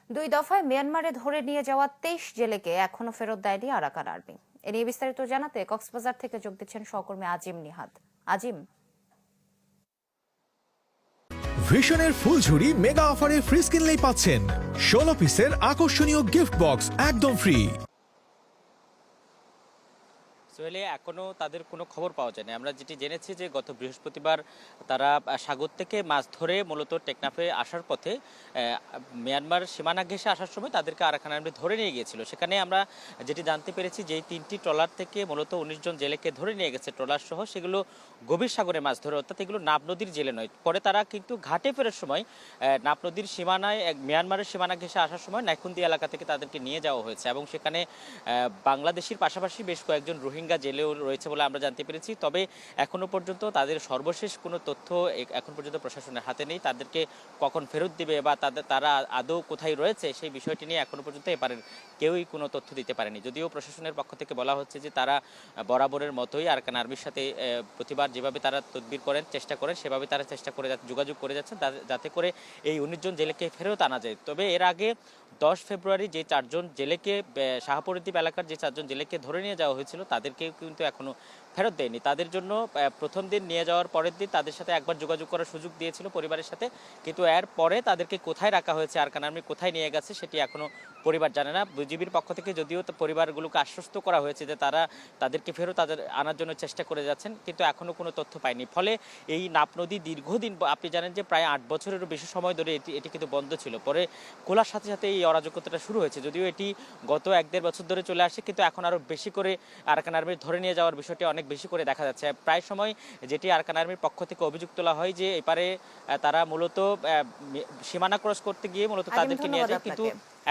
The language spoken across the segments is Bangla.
দুই দফায় মিয়ানমারে ধরে নিয়ে যাওয়া ২৩ জেলেকে এখনো ফেরত দেয়নি আরাকান আর্মি। এ নিয়ে বিস্তারিত জানাতে কক্সবাজার থেকে যোগ দিচ্ছেন সহকর্মী আজিম নিহাদ। আজিম। ভিশনের ফুলঝুরি মেগা অফারে ফ্রিজ কিনলেই পাচ্ছেন ১৬ পিসের আকর্ষণীয় গিফট বক্স একদম ফ্রি। সোহেলে এখনো তাদের কোনো খবর পাওয়া যায়নি। আমরা যেটি জেনেছি যে গত বৃহস্পতিবার তারা সাগর থেকে মাছ ধরে মূলত টেকনাফে আসার পথে মিয়ানমার সীমানা ঘেঁষে আসার সময় তাদেরকে আরাকান আর্মি ধরে নিয়ে গিয়েছিল। সেখানে আমরা যেটি জানতে পেরেছি যে এই ৩টি ট্রলার থেকে মূলত ১৯ জন জেলেকে ধরে নিয়ে গেছে ট্রলার সহ, সেগুলো গভীর সাগরে মাছ ধরে, অর্থাৎ এগুলো নাব নদীর জেলে নয়। পরে তারা কিন্তু ঘাটে ফেরার সময় নাব নদীর সীমানায় মিয়ানমারের সীমানা ঘেঁষে আসার সময় নাইকুন্দি এলাকা থেকে তাদেরকে নিয়ে যাওয়া হয়েছে এবং সেখানে বাংলাদেশের পাশাপাশি বেশ কয়েকজন রোহিঙ্গা জেলেও রয়েছে বলে আমরা জানতে পেরেছি। তবে এখনো পর্যন্ত তাদের সর্বশেষ কোনো তথ্য এখন পর্যন্ত প্রশাসনের হাতে নেই। তাদেরকে কখন ফেরত দিবে বা তারা আদৌ কোথায় রয়েছে সেই বিষয়টি নিয়ে এখনো পর্যন্ত এপারের কেউই কোনো তথ্য দিতে পারেনি। যদিও প্রশাসনের পক্ষ থেকে বলা হচ্ছে যে তারা বরাবরের মতোই আরাকান আর্মির সাথে প্রতিবার যেভাবে তারা তদবির করেন, চেষ্টা করেন, সেভাবে তারা চেষ্টা করে যোগাযোগ করে যাচ্ছেন যাতে করে এই ১৯ জন জেলেকে ফেরত আনা যায়। তবে এর আগে ১০ ফেব্রুয়ারি যে ৪ জন জেলেকে শাহপরদ্বীপ এলাকার যে ৪ জন জেলেকে ধরে নিয়ে যাওয়া হয়েছিল তাদেরকে কিন্তু এখনো ফেরত দেয়নি। তাদের জন্য প্রথম দিন নিয়ে যাওয়ার পরের দিন তাদের সাথে একবার যোগাযোগ করার সুযোগ দিয়েছিল পরিবারের সাথে, কিন্তু এর পরে তাদেরকে কোথায় রাখা হয়েছে, আরাকান আর্মি কোথায় নিয়ে গেছে সেটি এখনো পরিবার জানে না। বিজিবির পক্ষ থেকে যদিও পরিবারগুলোকে আশ্বস্ত করা হয়েছে যে তারা তাদেরকে ফেরত আনার জন্য চেষ্টা করে যাচ্ছেন, কিন্তু এখনো কোনো তথ্য পায়নি। ফলে এই নাপ নদী দীর্ঘদিন, আপনি জানেন যে প্রায় ৮ বছরেরও বেশি সময় ধরে এটি কিন্তু বন্ধ ছিল। পরে খোলার সাথে সাথে এই অরাজকতাটা শুরু হয়েছে। যদিও এটি গত ১-১.৫ বছর ধরে চলে আসে, কিন্তু এখন আরও বেশি করে আরাকান আর্মির ধরে নিয়ে যাওয়ার বিষয়টি অনেক বেশি করে দেখা যাচ্ছে। প্রায় সময় যেটি আরাকান আর্মির পক্ষ থেকে অভিযোগ তোলা হয় যে এপারে তারা মূলত সীমানা ক্রস করতে গিয়ে মূলত তাদেরকে নিয়ে যায়, কিন্তু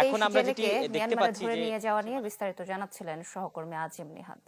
এখন আমরা যেটি দেখতে পাচ্ছি যে নিয়ে যাওয়া নিয়ে বিস্তারিত জানাচ্ছিলেন সহকর্মী আজিম নিহাদ।